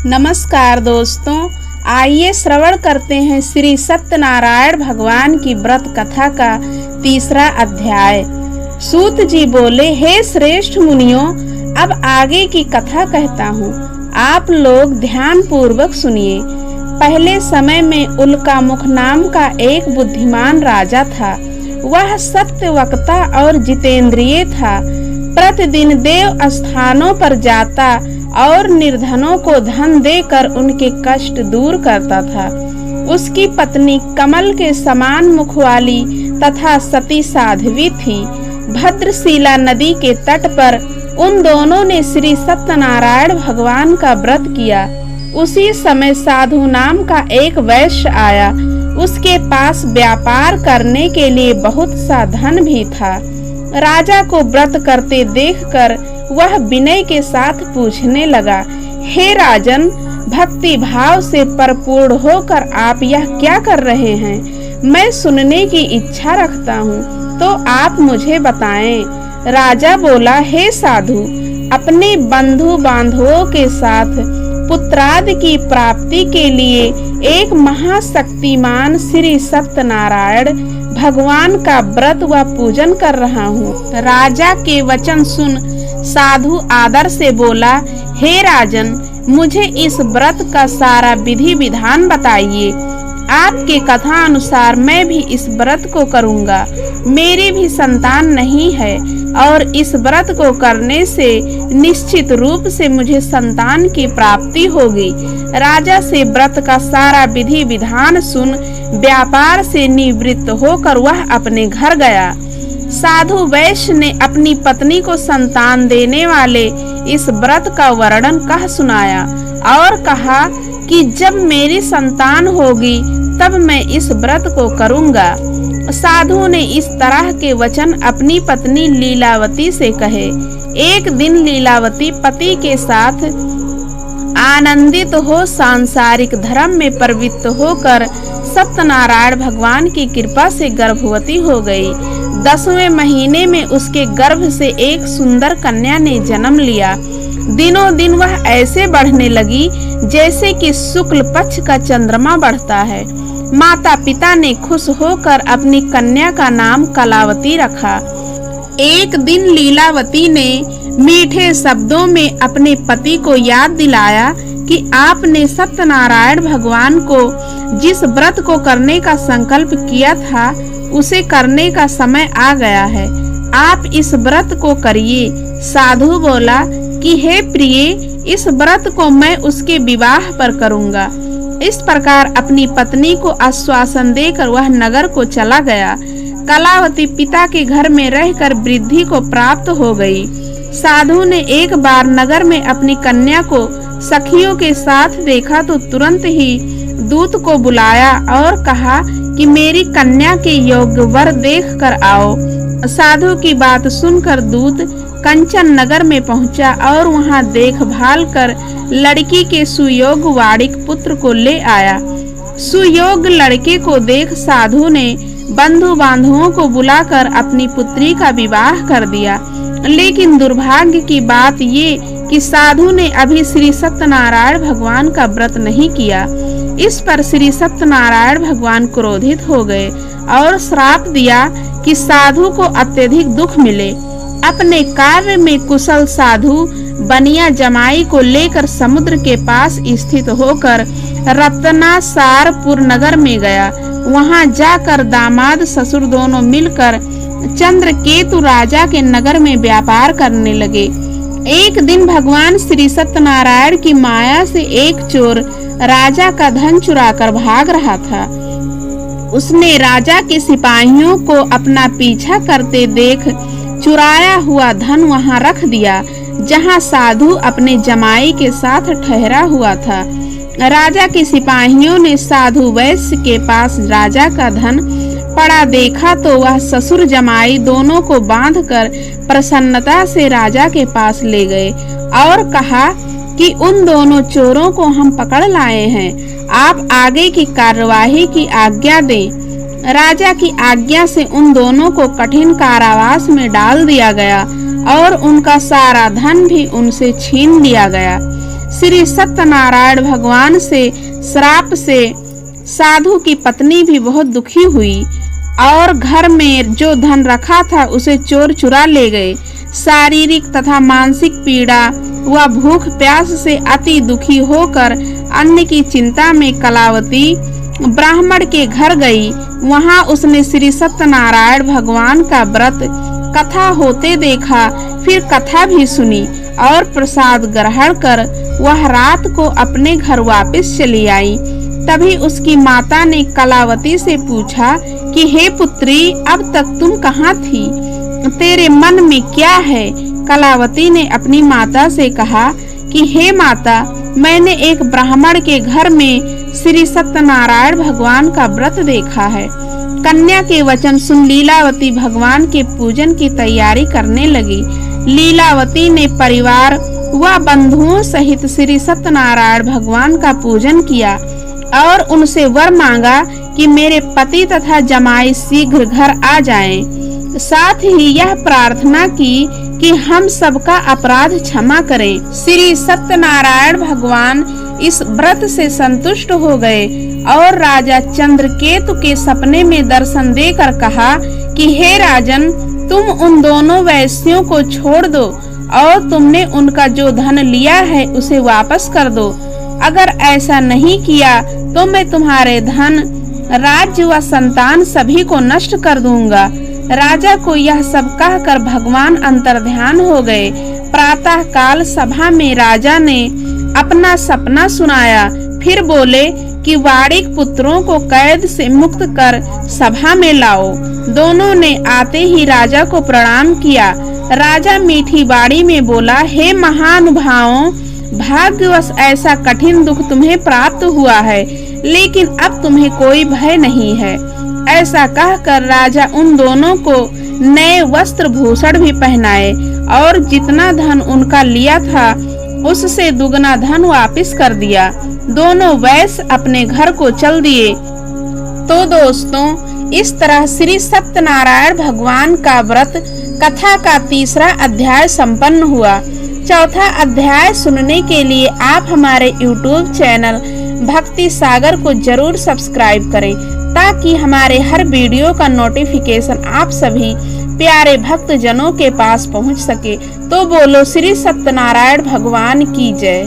नमस्कार दोस्तों, आइए श्रवण करते हैं श्री सत्यनारायण भगवान की व्रत कथा का तीसरा अध्याय। सूत जी बोले, हे श्रेष्ठ मुनियों, अब आगे की कथा कहता हूँ, आप लोग ध्यान पूर्वक सुनिए। पहले समय में उल्कामुख नाम का एक बुद्धिमान राजा था। वह सत्य वक्ता और जितेंद्रिय था। प्रतिदिन देव स्थानों पर जाता और निर्धनों को धन देकर उनके कष्ट दूर करता था। उसकी पत्नी कमल के समान मुख वाली तथा सती साध्वी थी। भद्रशिला नदी के तट पर उन दोनों ने श्री सत्यनारायण भगवान का व्रत किया। उसी समय साधु नाम का एक वैश्य आया। उसके पास व्यापार करने के लिए बहुत सा धन भी था। राजा को व्रत करते देखकर वह विनय के साथ पूछने लगा, हे राजन, भक्ति भाव से परिपूर्ण होकर आप यह क्या कर रहे हैं? मैं सुनने की इच्छा रखता हूँ, तो आप मुझे बताएं। राजा बोला, हे साधु, अपने बंधु बांधवों के साथ पुत्रादि की प्राप्ति के लिए एक महाशक्तिमान श्री सत्यनारायण भगवान का व्रत व पूजन कर रहा हूँ। राजा के वचन सुन साधु आदर से बोला, हे राजन, मुझे इस व्रत का सारा विधि विधान बताइए। आपके कथा अनुसार मैं भी इस व्रत को करूँगा। मेरी भी संतान नहीं है और इस व्रत को करने से निश्चित रूप से मुझे संतान की प्राप्ति होगी। राजा से व्रत का सारा विधि विधान सुन व्यापार से निवृत्त होकर वह अपने घर गया। साधु वैश्य ने अपनी पत्नी को संतान देने वाले इस व्रत का वर्णन कह सुनाया और कहा कि जब मेरी संतान होगी तब मैं इस व्रत को करूँगा। साधु ने इस तरह के वचन अपनी पत्नी लीलावती से कहे। एक दिन लीलावती पति के साथ आनंदित हो सांसारिक धर्म में प्रवृत्त होकर सत्यनारायण भगवान की कृपा से गर्भवती हो गई। 10वें महीने में उसके गर्भ से एक सुंदर कन्या ने जन्म लिया। दिनों दिन वह ऐसे बढ़ने लगी जैसे कि शुक्ल पक्ष का चंद्रमा बढ़ता है। माता पिता ने खुश होकर अपनी कन्या का नाम कलावती रखा। एक दिन लीलावती ने मीठे शब्दों में अपने पति को याद दिलाया कि आपने सत्यनारायण भगवान को जिस व्रत को करने का संकल्प किया था उसे करने का समय आ गया है। आप इस व्रत को करिए। साधु बोला कि हे प्रिय, इस व्रत को मैं उसके विवाह पर करूँगा। इस प्रकार अपनी पत्नी को आश्वासन देकर वह नगर को चला गया। कलावती पिता के घर में रहकर वृद्धि को प्राप्त हो गई। साधु ने एक बार नगर में अपनी कन्या को सखियों के साथ देखा तो तुरंत ही दूत को बुलाया और कहा कि मेरी कन्या के योग्य वर देख कर आओ। साधु की बात सुनकर दूत कंचन नगर में पहुंचा और वहां देखभाल कर लड़की के सुयोग्य वाड़िक पुत्र को ले आया। सुयोग्य लड़के को देख साधु ने बंधु बांधवों को बुलाकर अपनी पुत्री का विवाह कर दिया। लेकिन दुर्भाग्य की बात ये कि साधु ने अभी श्री सत्यनारायण भगवान का व्रत नहीं किया। इस पर श्री सत्यनारायण भगवान क्रोधित हो गए और श्राप दिया कि साधु को अत्यधिक दुख मिले। अपने कार्य में कुशल साधु बनिया जमाई को लेकर समुद्र के पास स्थित होकर रत्नासारपुर नगर में गया। वहां जाकर दामाद ससुर दोनों मिलकर चंद्रकेतु राजा के नगर में व्यापार करने लगे। एक दिन भगवान श्री सत्यनारायण की माया से एक चोर राजा का धन चुराकर भाग रहा था। उसने राजा के सिपाहियों को अपना पीछा करते देख चुराया हुआ धन वहां रख दिया जहां साधु अपने जमाई के साथ ठहरा हुआ था। राजा के सिपाहियों ने साधु वैश्य के पास राजा का धन पड़ा देखा तो वह ससुर जमाई दोनों को बांधकर प्रसन्नता से राजा के पास ले गए और कहा कि उन दोनों चोरों को हम पकड़ लाए हैं, आप आगे की कार्यवाही की आज्ञा दें। राजा की आज्ञा से उन दोनों को कठिन कारावास में डाल दिया गया और उनका सारा धन भी उनसे छीन लिया गया। श्री सत्यनारायण भगवान से श्राप से साधु की पत्नी भी बहुत दुखी हुई और घर में जो धन रखा था उसे चोर चुरा ले गए। शारीरिक तथा मानसिक पीड़ा व भूख प्यास से अति दुखी होकर अन्न की चिंता में कलावती ब्राह्मण के घर गई। वहां उसने श्री सत्यनारायण भगवान का व्रत कथा होते देखा। फिर कथा भी सुनी और प्रसाद ग्रहण कर वह रात को अपने घर वापस चली आई। तभी उसकी माता ने कलावती से पूछा कि हे पुत्री, अब तक तुम कहाँ थी? तेरे मन में क्या है? कलावती ने अपनी माता से कहा कि हे माता, मैंने एक ब्राह्मण के घर में श्री सत्यनारायण भगवान का व्रत देखा है। कन्या के वचन सुन लीलावती भगवान के पूजन की तैयारी करने लगी। लीलावती ने परिवार व बंधुओं सहित श्री सत्यनारायण भगवान का पूजन किया और उनसे वर मांगा कि मेरे पति तथा जमाई शीघ्र घर आ जाएं। साथ ही यह प्रार्थना की कि हम सबका अपराध क्षमा करें। श्री सत्यनारायण भगवान इस व्रत से संतुष्ट हो गए और राजा चंद्रकेतु के सपने में दर्शन देकर कहा कि हे राजन, तुम उन दोनों वैश्यों को छोड़ दो और तुमने उनका जो धन लिया है उसे वापस कर दो। अगर ऐसा नहीं किया तो मैं तुम्हारे धन, राज्य व संतान सभी को नष्ट कर दूंगा। राजा को यह सब कहकर भगवान अंतर्ध्यान हो गए। प्रातः काल सभा में राजा ने अपना सपना सुनाया। फिर बोले कि वाणिक पुत्रों को कैद से मुक्त कर सभा में लाओ। दोनों ने आते ही राजा को प्रणाम किया। राजा मीठी बाड़ी में बोला, हे महानुभावों, भाग्यवश ऐसा कठिन दुख तुम्हें प्राप्त हुआ है, लेकिन अब तुम्हें कोई भय नहीं है। ऐसा कहकर राजा उन दोनों को नए वस्त्र भूषण भी पहनाए और जितना धन उनका लिया था उससे दुगना धन वापस कर दिया। दोनों वैश्य अपने घर को चल दिए। तो दोस्तों, इस तरह श्री सत्यनारायण भगवान का व्रत कथा का तीसरा अध्याय संपन्न हुआ। चौथा अध्याय सुनने के लिए आप हमारे YouTube चैनल भक्ति सागर को जरूर सब्सक्राइब करें ताकि हमारे हर वीडियो का नोटिफिकेशन आप सभी प्यारे भक्त जनों के पास पहुंच सके। तो बोलो श्री सत्यनारायण भगवान की जय।